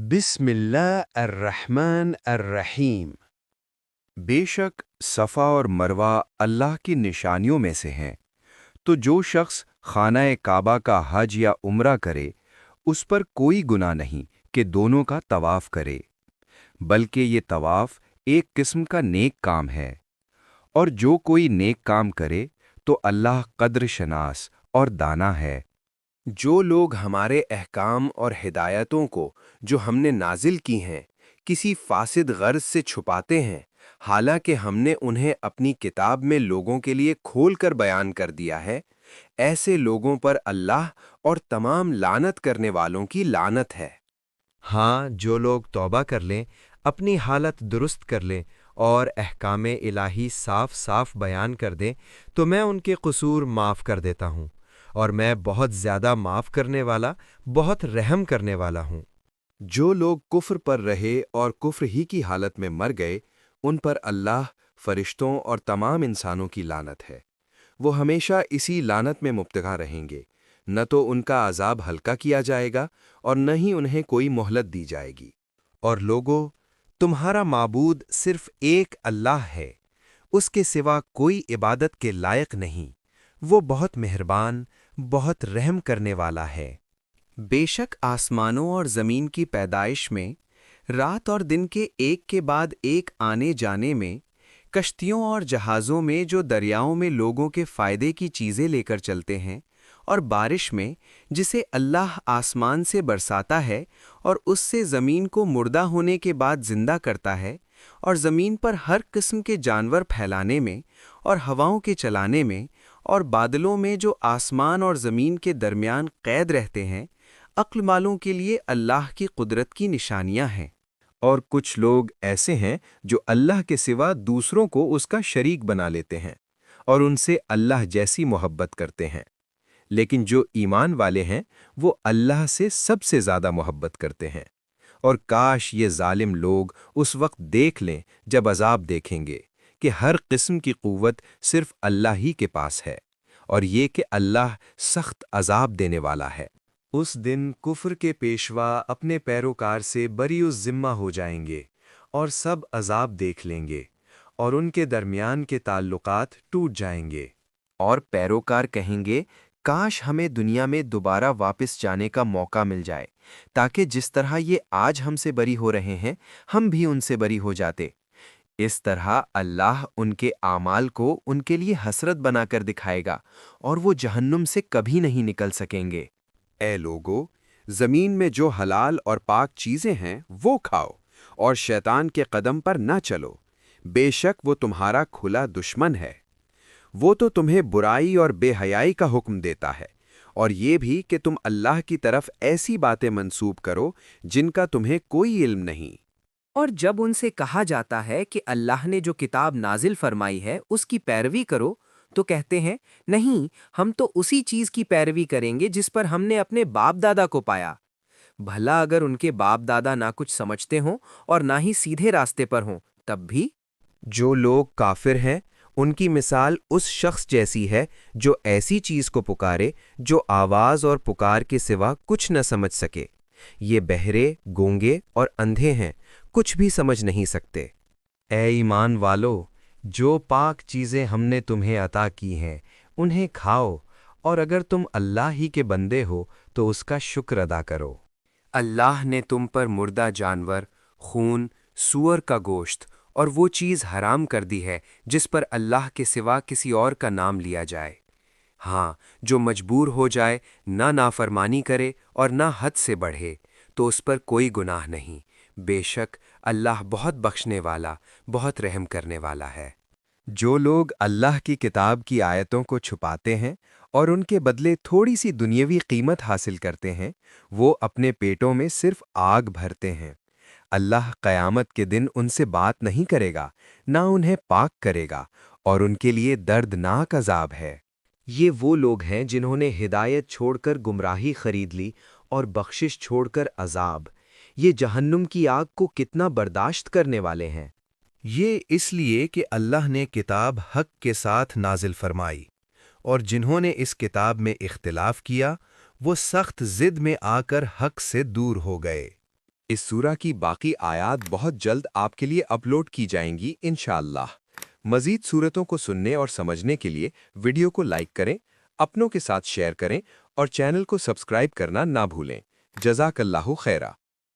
بسم اللہ الرحمن الرحیم۔ بے شک صفا اور مروہ اللہ کی نشانیوں میں سے ہیں، تو جو شخص خانہ کعبہ کا حج یا عمرہ کرے اس پر کوئی گناہ نہیں کہ دونوں کا طواف کرے، بلکہ یہ طواف ایک قسم کا نیک کام ہے، اور جو کوئی نیک کام کرے تو اللہ قدر شناس اور دانا ہے۔ جو لوگ ہمارے احکام اور ہدایتوں کو جو ہم نے نازل کی ہیں کسی فاسد غرض سے چھپاتے ہیں، حالانکہ ہم نے انہیں اپنی کتاب میں لوگوں کے لیے کھول کر بیان کر دیا ہے، ایسے لوگوں پر اللہ اور تمام لعنت کرنے والوں کی لعنت ہے۔ ہاں، جو لوگ توبہ کر لیں، اپنی حالت درست کر لیں اور احکام الہی صاف صاف بیان کر دیں تو میں ان کے قصور معاف کر دیتا ہوں، اور میں بہت زیادہ معاف کرنے والا، بہت رحم کرنے والا ہوں۔ جو لوگ کفر پر رہے اور کفر ہی کی حالت میں مر گئے، ان پر اللہ، فرشتوں اور تمام انسانوں کی لعنت ہے۔ وہ ہمیشہ اسی لعنت میں مبتلا رہیں گے، نہ تو ان کا عذاب ہلکا کیا جائے گا اور نہ ہی انہیں کوئی مہلت دی جائے گی۔ اور لوگو، تمہارا معبود صرف ایک اللہ ہے، اس کے سوا کوئی عبادت کے لائق نہیں، وہ بہت مہربان، بہت رحم کرنے والا ہے۔ بے شک آسمانوں اور زمین کی پیدائش میں، رات اور دن کے ایک کے بعد ایک آنے جانے میں، کشتیوں اور جہازوں میں جو دریاؤں میں لوگوں کے فائدے کی چیزیں لے کر چلتے ہیں، اور بارش میں جسے اللہ آسمان سے برساتا ہے اور اس سے زمین کو مردہ ہونے کے بعد زندہ کرتا ہے، اور زمین پر ہر قسم کے جانور پھیلانے میں، اور ہواؤں کے چلانے میں، اور بادلوں میں جو آسمان اور زمین کے درمیان قید رہتے ہیں، عقل والوں کے لیے اللہ کی قدرت کی نشانیاں ہیں۔ اور کچھ لوگ ایسے ہیں جو اللہ کے سوا دوسروں کو اس کا شریک بنا لیتے ہیں اور ان سے اللہ جیسی محبت کرتے ہیں، لیکن جو ایمان والے ہیں وہ اللہ سے سب سے زیادہ محبت کرتے ہیں۔ اور کاش یہ ظالم لوگ اس وقت دیکھ لیں جب عذاب دیکھیں گے کہ ہر قسم کی قوت صرف اللہ ہی کے پاس ہے، اور یہ کہ اللہ سخت عذاب دینے والا ہے۔ اس دن کفر کے پیشوا اپنے پیروکار سے بری الذمہ ہو جائیں گے اور سب عذاب دیکھ لیں گے، اور ان کے درمیان کے تعلقات ٹوٹ جائیں گے۔ اور پیروکار کہیں گے، کاش ہمیں دنیا میں دوبارہ واپس جانے کا موقع مل جائے، تاکہ جس طرح یہ آج ہم سے بری ہو رہے ہیں، ہم بھی ان سے بری ہو جاتے۔ اس طرح اللہ ان کے اعمال کو ان کے لیے حسرت بنا کر دکھائے گا، اور وہ جہنم سے کبھی نہیں نکل سکیں گے۔ اے لوگو، زمین میں جو حلال اور پاک چیزیں ہیں وہ کھاؤ، اور شیطان کے قدم پر نہ چلو، بے شک وہ تمہارا کھلا دشمن ہے۔ وہ تو تمہیں برائی اور بے حیائی کا حکم دیتا ہے، اور یہ بھی کہ تم اللہ کی طرف ایسی باتیں منسوب کرو جن کا تمہیں کوئی علم نہیں۔ اور جب ان سے کہا جاتا ہے کہ اللہ نے جو کتاب نازل فرمائی ہے اس کی پیروی کرو، تو کہتے ہیں، نہیں، ہم تو اسی چیز کی پیروی کریں گے جس پر ہم نے اپنے باپ دادا کو پایا۔ بھلا اگر ان کے باپ دادا نہ کچھ سمجھتے ہوں اور نہ ہی سیدھے راستے پر ہوں، تب بھی؟ جو لوگ کافر ہیں، ان کی مثال اس شخص جیسی ہے جو ایسی چیز کو پکارے جو آواز اور پکار کے سوا کچھ نہ سمجھ سکے۔ یہ بہرے، گونگے اور اندھے ہیں، کچھ بھی سمجھ نہیں سکتے۔ اے ایمان والو، جو پاک چیزیں ہم نے تمہیں عطا کی ہیں انہیں کھاؤ، اور اگر تم اللہ ہی کے بندے ہو تو اس کا شکر ادا کرو۔ اللہ نے تم پر مردہ جانور، خون، سور کا گوشت اور وہ چیز حرام کر دی ہے جس پر اللہ کے سوا کسی اور کا نام لیا جائے۔ ہاں، جو مجبور ہو جائے، نہ نافرمانی کرے اور نہ حد سے بڑھے، تو اس پر کوئی گناہ نہیں۔ بے شک اللہ بہت بخشنے والا، بہت رحم کرنے والا ہے۔ جو لوگ اللہ کی کتاب کی آیتوں کو چھپاتے ہیں اور ان کے بدلے تھوڑی سی دنیاوی قیمت حاصل کرتے ہیں، وہ اپنے پیٹوں میں صرف آگ بھرتے ہیں۔ اللہ قیامت کے دن ان سے بات نہیں کرے گا، نہ انہیں پاک کرے گا، اور ان کے لیے دردناک عذاب ہے۔ یہ وہ لوگ ہیں جنہوں نے ہدایت چھوڑ کر گمراہی خرید لی اور بخشش چھوڑ کر عذاب۔ یہ جہنم کی آگ کو کتنا برداشت کرنے والے ہیں۔ یہ اس لیے کہ اللہ نے کتاب حق کے ساتھ نازل فرمائی، اور جنہوں نے اس کتاب میں اختلاف کیا وہ سخت ضد میں آ کر حق سے دور ہو گئے۔ اس سورہ کی باقی آیات بہت جلد آپ کے لیے اپلوڈ کی جائیں گی انشاءاللہ۔ مزید صورتوں کو سننے اور سمجھنے کے لیے ویڈیو کو لائک کریں، اپنوں کے ساتھ شیئر کریں اور چینل کو سبسکرائب کرنا نہ بھولیں۔ جزاک اللہ خیرہ۔